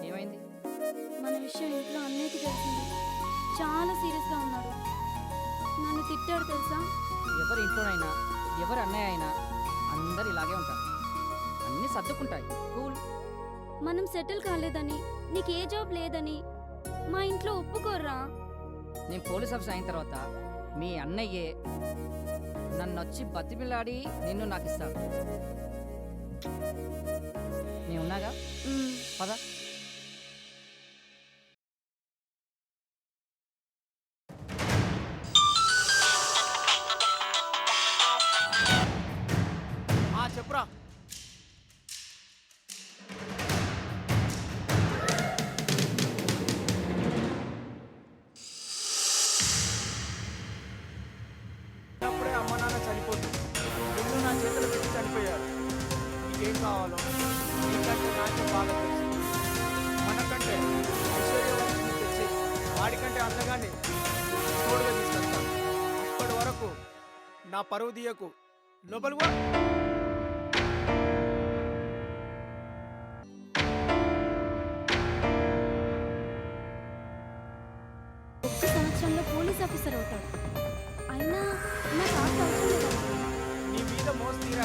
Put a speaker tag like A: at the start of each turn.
A: ఏమైంది?
B: మన విషయం ఇంట్లో అన్నయ్యకి తెలిసింది. చాలా సీరియస్గా ఉన్నాడు. నన్ను తిట్టాడు తెలుసా?
A: ఎవరి ఇంట్లోనైనా ఎవరి అన్నయ్య అయినా అందరు ఇలాగే ఉంటారు. అన్నీ సర్దుకుంటాయి. కూల్.
B: మనం సెటిల్ కాలేదని, నీకు ఏ జాబ్ లేదని మా ఇంట్లో ఒప్పుకోర్రా.
A: నేను పోలీస్ ఆఫీసర్ అయిన తర్వాత మీ అన్నయ్యే నన్ను వచ్చి బతిమిలాడి నిన్ను నాకు ఇస్తాడు. నేను ఉన్నాగా, పద.
C: చెప్పురా. అప్పుడే అమ్మ నాన్న చనిపోతుంది, నిన్ను నా చేతులు పెట్టి చనిపోయారు. నీకేం కావాలో నీకంటే నాకే బాగా తెలుసు. మనకంటే ఐశ్వర్యవంతుని తెచ్చి వాడికంటే అందగానే తోడుగా తీసుకొస్తాను. అప్పటి వరకు నా పరువు తీయకు. లోపలివా.
B: ఒక్క సంవత్సరంలో పోలీస్ ఆఫీసర్ అవుతాడు. అయినా నాకు ఆస్తి అవసరం లేదా?
C: నీ మీద మోస్తీరా